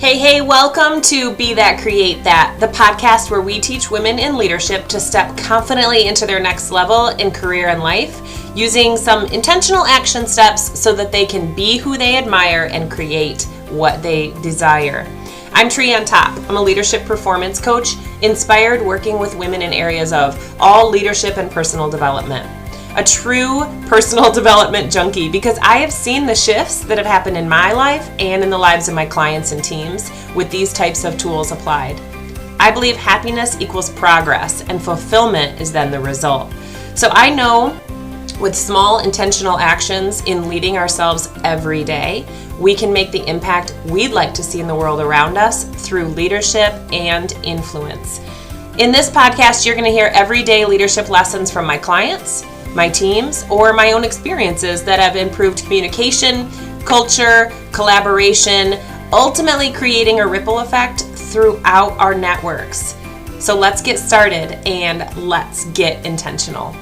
Hey, welcome to Be That, Create That, the podcast where we teach women in leadership to step confidently into their next level in career and life, using some intentional action steps so that they can be who they admire and create what they desire. I'm Trienne Topp. I'm a leadership performance coach, inspired working with women in areas of all leadership and personal development. A true personal development junkie because I have seen the shifts that have happened in my life and in the lives of my clients and teams with these types of tools applied. I believe happiness equals progress and fulfillment is then the result. So I know with small intentional actions in leading ourselves every day, we can make the impact we'd like to see in the world around us through leadership and influence. In this podcast, you're going to hear everyday leadership lessons from my clients, my teams, or my own experiences that have improved communication, culture, collaboration, ultimately creating a ripple effect throughout our networks. So let's get started and let's get intentional.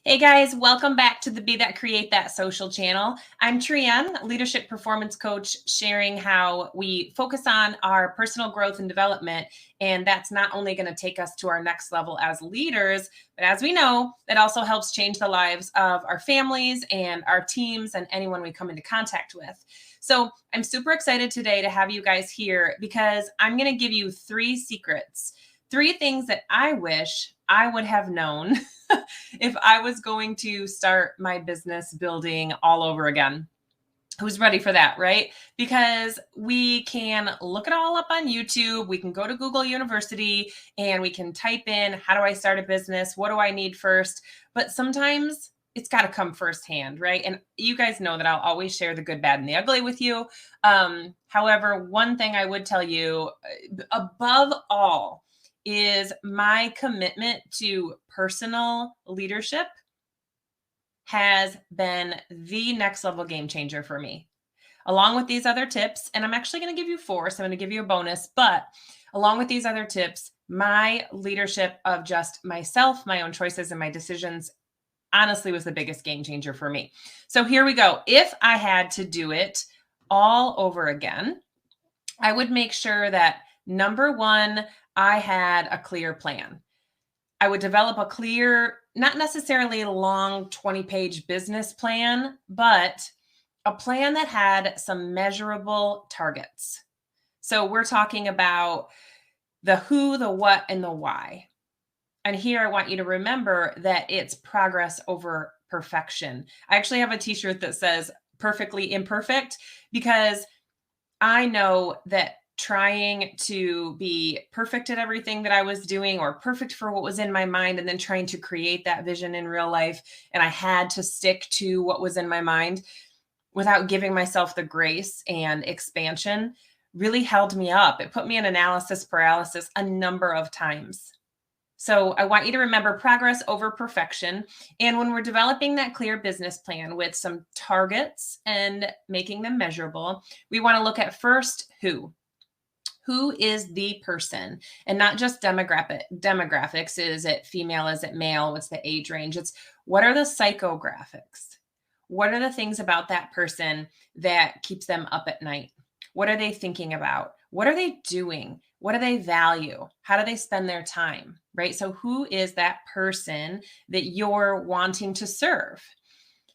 Hey guys, welcome back to the Be That, Create That social channel. I'm Trienne, leadership performance coach, sharing how we focus on our personal growth and development. And that's not only going to take us to our next level as leaders, but as we know, it also helps change the lives of our families and our teams and anyone we come into contact with. So I'm super excited today to have you guys here because I'm going to give you 3 secrets, 3 things that I wish I would have known if I was going to start my business building all over again. Who's ready for that, right? Because we can look it all up on YouTube. We can go to Google University and we can type in, how do I start a business? What do I need first? But sometimes it's got to come firsthand, right? And you guys know that I'll always share the good, bad, and the ugly with you. However, one thing I would tell you above all is my commitment to personal leadership has been the next level game changer for me. Along with these other tips, and I'm actually going to give you 4, so I'm going to give you a bonus, but along with these other tips, my leadership of just myself, my own choices and my decisions honestly was the biggest game changer for me. So here we go. If I had to do it all over again, I would make sure that number 1, I had a clear plan. I would develop a clear, not necessarily a long 20-page business plan, but a plan that had some measurable targets. So we're talking about the who, the what, and the why. And here I want you to remember that it's progress over perfection. I actually have a t-shirt that says perfectly imperfect because I know that trying to be perfect at everything that I was doing or perfect for what was in my mind and then trying to create that vision in real life. And I had to stick to what was in my mind without giving myself the grace and expansion really held me up. It put me in analysis paralysis a number of times. So I want you to remember progress over perfection. And when we're developing that clear business plan with some targets and making them measurable, we want to look at first who. Who is the person? And not just demographics. Is it female? Is it male? What's the age range? It's what are the psychographics? What are the things about that person that keeps them up at night? What are they thinking about? What are they doing? What do they value? How do they spend their time, right? So who is that person that you're wanting to serve?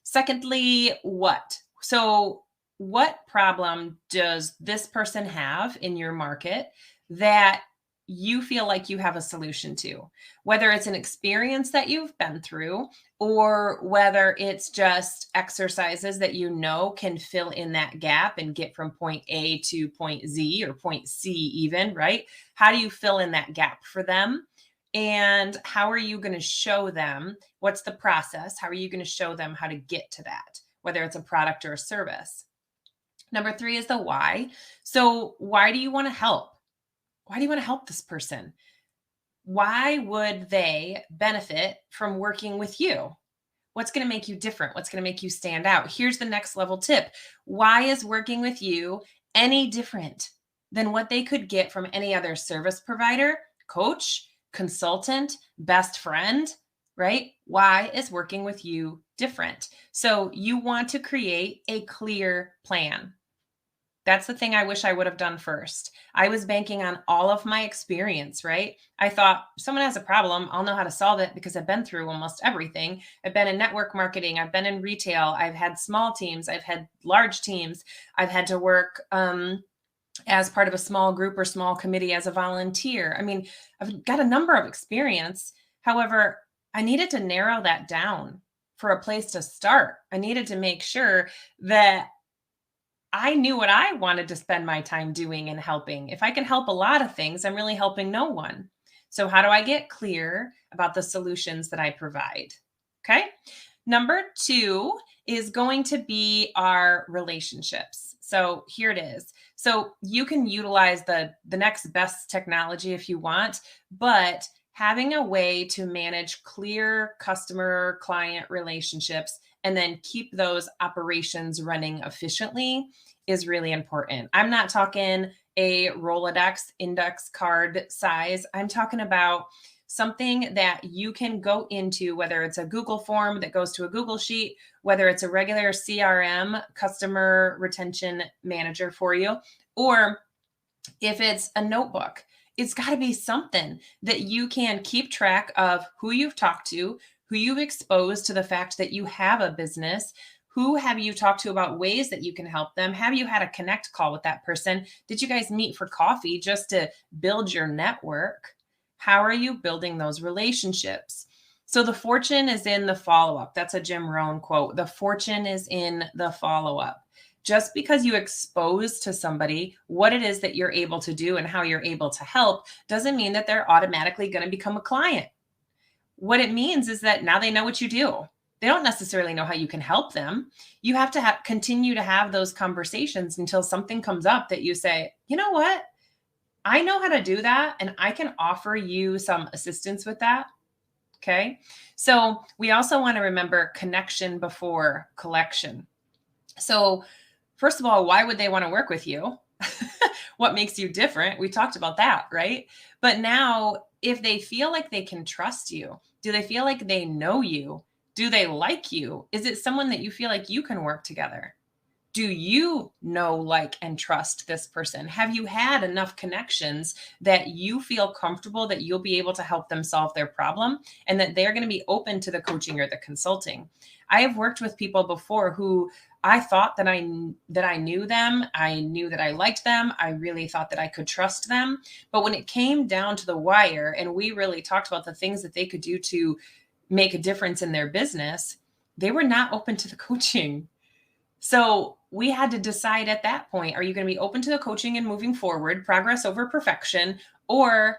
Secondly, what? So what problem does this person have in your market that you feel like you have a solution to? Whether it's an experience that you've been through or whether it's just exercises that you know can fill in that gap and get from point A to point Z or point C even, right? How do you fill in that gap for them? And how are you going to show them? What's the process? How are you going to show them how to get to that, whether it's a product or a service? Number 3 is the why. So why do you want to help? Why do you want to help this person? Why would they benefit from working with you? What's going to make you different? What's going to make you stand out? Here's the next level tip. Why is working with you any different than what they could get from any other service provider, coach, consultant, best friend, right? Why is working with you different? So you want to create a clear plan. That's the thing I wish I would have done first. I was banking on all of my experience, right? I thought someone has a problem, I'll know how to solve it because I've been through almost everything. I've been in network marketing, I've been in retail, I've had small teams, I've had large teams, I've had to work as part of a small group or small committee as a volunteer. I mean, I've got a number of experience. However, I needed to narrow that down for a place to start. I needed to make sure that I knew what I wanted to spend my time doing and helping. If I can help a lot of things, I'm really helping no one. So, how do I get clear about the solutions that I provide? Okay. Number 2 is going to be our relationships. So, here it is. So, you can utilize the next best technology if you want, but having a way to manage clear customer client relationships and then keep those operations running efficiently is really important. I'm not talking a Rolodex index card size. I'm talking about something that you can go into, whether it's a Google form that goes to a Google Sheet, whether it's a regular CRM, customer retention manager for you, or if it's a notebook. It's got to be something that you can keep track of who you've talked to, who you've exposed to the fact that you have a business, who have you talked to about ways that you can help them? Have you had a connect call with that person? Did you guys meet for coffee just to build your network? How are you building those relationships? So the fortune is in the follow-up. That's a Jim Rohn quote. The fortune is in the follow-up. Just because you expose to somebody what it is that you're able to do and how you're able to help doesn't mean that they're automatically going to become a client. What it means is that now they know what you do. They don't necessarily know how you can help them. You have to continue to have those conversations until something comes up that you say, you know what? I know how to do that, and I can offer you some assistance with that. Okay. So we also want to remember connection before collection. So first of all, why would they want to work with you? What makes you different? We talked about that, right? But now, if they feel like they can trust you, do they feel like they know you? Do they like you? Is it someone that you feel like you can work together? Do you know, like, and trust this person? Have you had enough connections that you feel comfortable that you'll be able to help them solve their problem and that they're going to be open to the coaching or the consulting? I have worked with people before who I thought that I knew them. I knew that I liked them. I really thought that I could trust them. But when it came down to the wire and we really talked about the things that they could do to make a difference in their business, they were not open to the coaching. So we had to decide at that point, are you going to be open to the coaching and moving forward, progress over perfection, or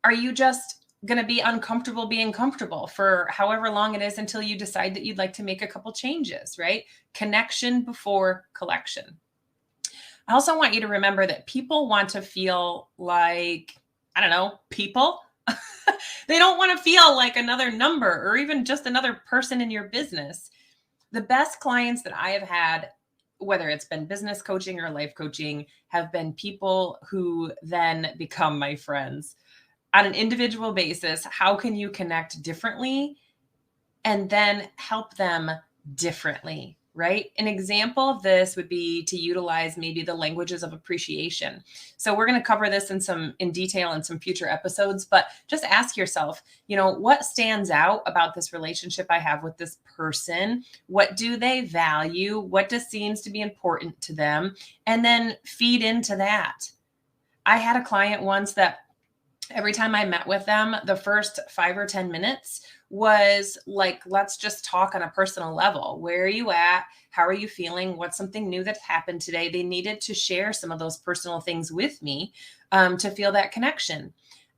are you just going to be uncomfortable being comfortable for however long it is until you decide that you'd like to make a couple changes, right? Connection before collection. I also want you to remember that people want to feel like, I don't know, people. They don't want to feel like another number or even just another person in your business. The best clients that I have had, whether it's been business coaching or life coaching, have been people who then become my friends. On an individual basis, how can you connect differently and then help them differently, right? An example of this would be to utilize maybe the languages of appreciation. So we're going to cover this in detail in some future episodes, but just ask yourself, what stands out about this relationship I have with this person? What do they value? What seems to be important to them? And then feed into that. I had a client once that every time I met with them, the first 5 or 10 minutes was like, let's just talk on a personal level. Where are you at? How are you feeling? What's something new that's happened today? They needed to share some of those personal things with me to feel that connection.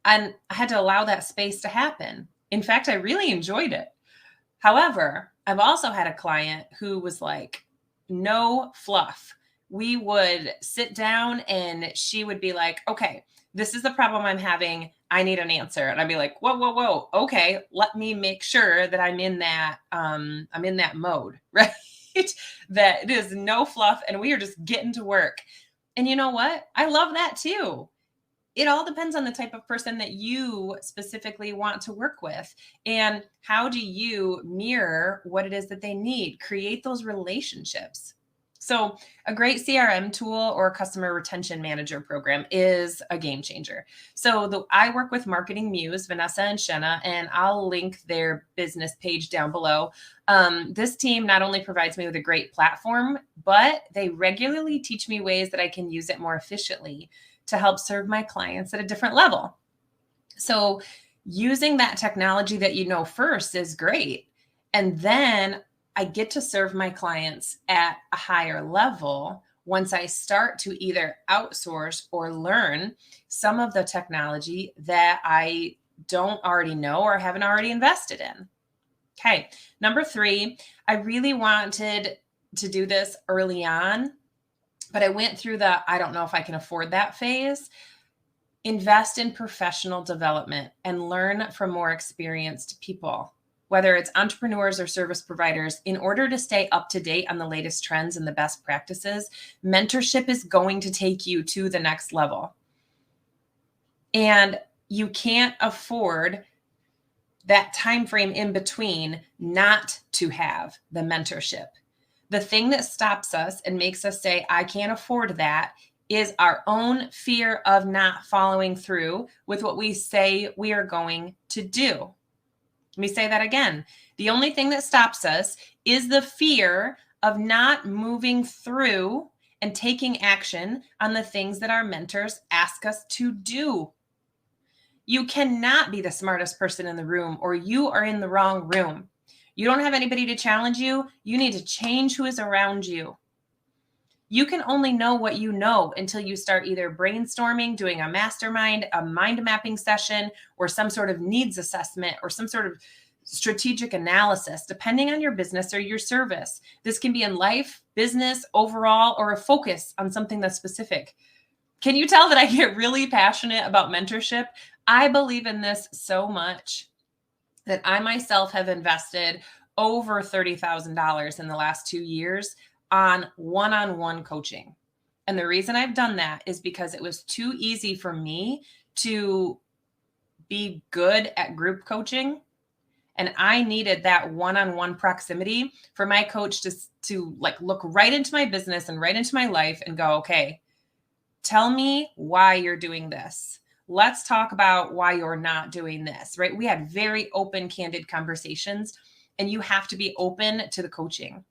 And I had to allow that space to happen. In fact, I really enjoyed it. However, I've also had a client who was like, no fluff. we would sit down and she would be like, okay, this is the problem I'm having. I need an answer. And I'd be like, whoa, whoa, whoa. Okay. Let me make sure that I'm in that mode, right? That it is no fluff and we are just getting to work. And you know what? I love that too. It all depends on the type of person that you specifically want to work with. And how do you mirror what it is that they need? Create those relationships. So a great CRM tool or customer retention manager program is a game changer. So I work with Marketing Muse, Vanessa and Shenna, and I'll link their business page down below. This team not only provides me with a great platform, but they regularly teach me ways that I can use it more efficiently to help serve my clients at a different level. So using that technology that you know first is great. And then I get to serve my clients at a higher level once I start to either outsource or learn some of the technology that I don't already know or haven't already invested in. Okay. Number 3, I really wanted to do this early on, but I went through I don't know if I can afford that phase. Invest in professional development and learn from more experienced people, whether it's entrepreneurs or service providers. In order to stay up to date on the latest trends and the best practices, mentorship is going to take you to the next level. And you can't afford that time frame in between not to have the mentorship. The thing that stops us and makes us say, I can't afford that, is our own fear of not following through with what we say we are going to do. Let me say that again. The only thing that stops us is the fear of not moving through and taking action on the things that our mentors ask us to do. You cannot be the smartest person in the room, or you are in the wrong room. You don't have anybody to challenge you. You need to change who is around you. You can only know what you know until you start either brainstorming, doing a mastermind, a mind mapping session, or some sort of needs assessment or some sort of strategic analysis, depending on your business or your service. This can be in life, business, overall, or a focus on something that's specific. Can you tell that I get really passionate about mentorship? I believe in this so much that I myself have invested over $30,000 in the last 2 years on one-on-one coaching. And the reason I've done that is because it was too easy for me to be good at group coaching. And I needed that one-on-one proximity for my coach to like look right into my business and right into my life and go, okay, tell me why you're doing this. Let's talk about why you're not doing this, right? We had very open, candid conversations, and you have to be open to the coaching.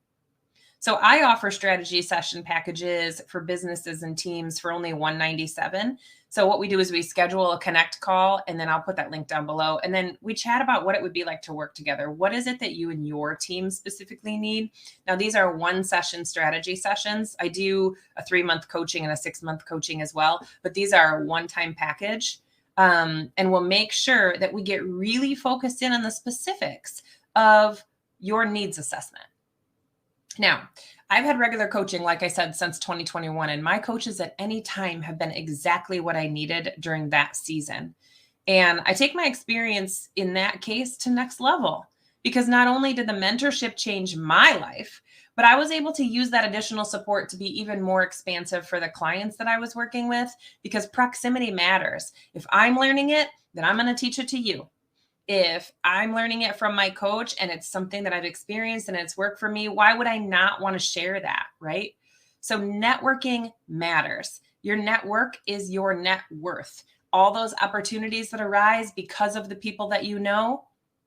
So I offer strategy session packages for businesses and teams for only $197. So what we do is we schedule a connect call, and then I'll put that link down below. And then we chat about what it would be like to work together. What is it that you and your team specifically need? Now, these are 1-session strategy sessions. I do a 3-month coaching and a 6-month coaching as well, but these are a one-time package. And we'll make sure that we get really focused in on the specifics of your needs assessment. Now, I've had regular coaching, like I said, since 2021, and my coaches at any time have been exactly what I needed during that season. And I take my experience in that case to next level, because not only did the mentorship change my life, but I was able to use that additional support to be even more expansive for the clients that I was working with, because proximity matters. If I'm learning it, then I'm going to teach it to you. If I'm learning it from my coach and it's something that I've experienced and it's worked for me, why would I not want to share that, right? So networking matters. Your network is your net worth. All those opportunities that arise because of the people that you know,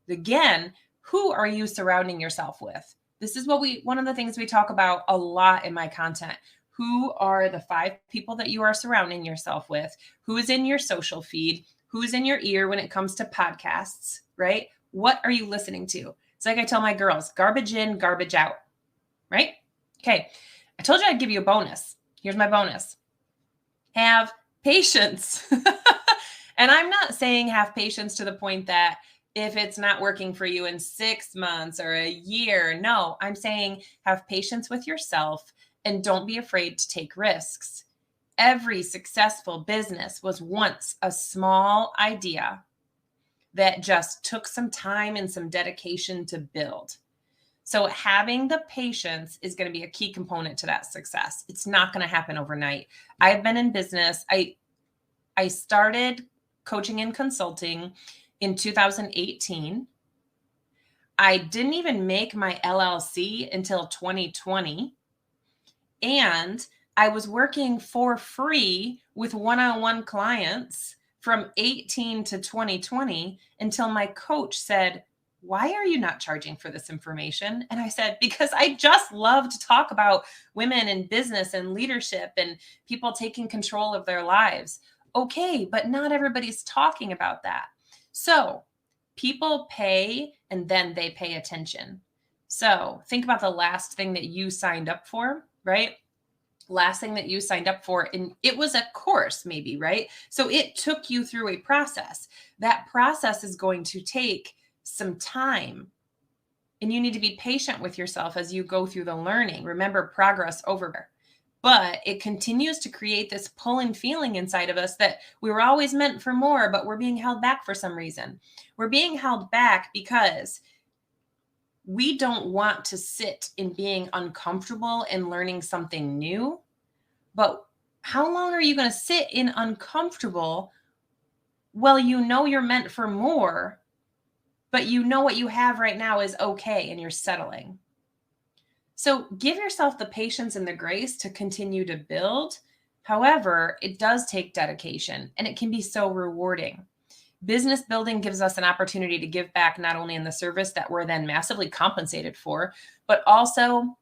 again, who are you surrounding yourself with? This is one of the things we talk about a lot in my content. Who are the 5 people that you are surrounding yourself with? Who is in your social feed? Who's in your ear when it comes to podcasts, right? What are you listening to? It's like I tell my girls, garbage in, garbage out, right? Okay. I told you I'd give you a bonus. Here's my bonus. Have patience. And I'm not saying have patience to the point that if it's not working for you in 6 months or a year, no, I'm saying have patience with yourself and don't be afraid to take risks. Every successful business was once a small idea that just took some time and some dedication to build. So having the patience is going to be a key component to that success. It's not going to happen overnight. I've been in business. I started coaching and consulting in 2018. I didn't even make my LLC until 2020. And I was working for free with one-on-one clients from 18 to 2020 until my coach said, "Why are you not charging for this information?" And I said, "Because I just love to talk about women in business and leadership and people taking control of their lives." Okay, but not everybody's talking about that. So people pay and then they pay attention. So think about the last thing that you signed up for, right? Last thing that you signed up for, and it was a course maybe, right? So it took you through a process. That process is going to take some time, and you need to be patient with yourself as you go through the learning. Remember, progress over. But it continues to create this pulling feeling inside of us that we were always meant for more, but we're being held back for some reason. We're being held back because we don't want to sit in being uncomfortable and learning something new. But how long are you going to sit in uncomfortable? Well, you know you're meant for more, but you know what you have right now is okay and you're settling. So give yourself the patience and the grace to continue to build. However, it does take dedication and it can be so rewarding. Business building gives us an opportunity to give back not only in the service that we're then massively compensated for, but also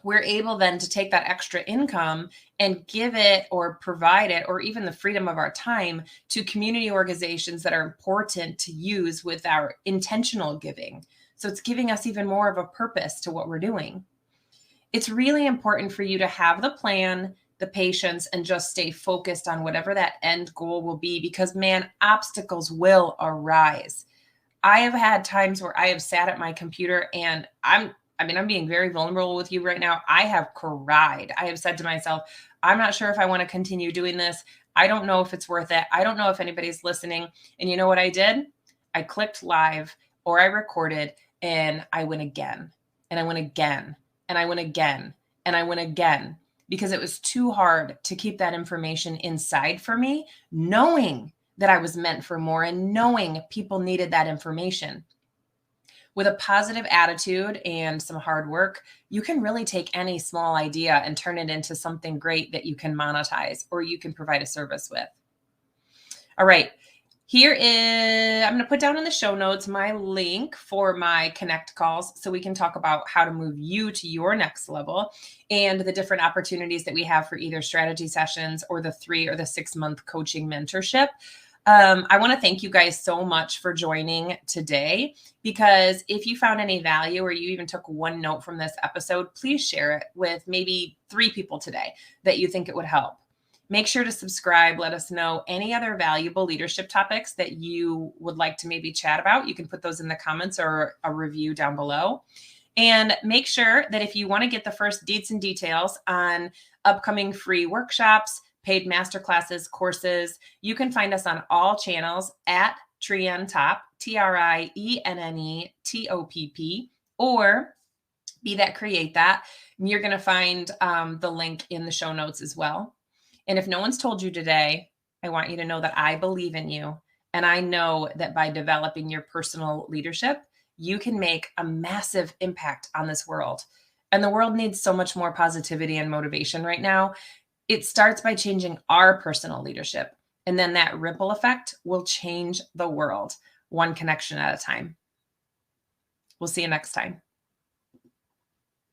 we're able then to take that extra income and give it or provide it, or even the freedom of our time, to community organizations that are important to use with our intentional giving. So it's giving us even more of a purpose to what we're doing. It's really important for you to have the plan, the patience, and just stay focused on whatever that end goal will be, because man, obstacles will arise. I have had times where I have sat at my computer and I'm being very vulnerable with you right now. I have cried. I have said to myself, I'm not sure if I want to continue doing this. I don't know if it's worth it. I don't know if anybody's listening. And you know what I did? I clicked live, or I recorded, and I went again, and I went again, and I went again, and I went again, because it was too hard to keep that information inside for me, knowing that I was meant for more and knowing people needed that information. With a positive attitude and some hard work, you can really take any small idea and turn it into something great that you can monetize or you can provide a service with. All right. I'm going to put down in the show notes my link for my Connect calls so we can talk about how to move you to your next level and the different opportunities that we have for either strategy sessions or the 3 or the 6 month coaching mentorship. I want to thank you guys so much for joining today, because if you found any value or you even took one note from this episode, please share it with maybe 3 people today that you think it would help. Make sure to subscribe. Let us know any other valuable leadership topics that you would like to maybe chat about. You can put those in the comments or a review down below. And make sure that if you want to get the first deets and details on upcoming free workshops, paid masterclasses, courses, you can find us on all channels at Trienne Topp, TrienneTopp, or Be That Create That. And you're going to find the link in the show notes as well. And if no one's told you today, I want you to know that I believe in you. And I know that by developing your personal leadership, you can make a massive impact on this world. And the world needs so much more positivity and motivation right now. It starts by changing our personal leadership. And then that ripple effect will change the world, one connection at a time. We'll see you next time.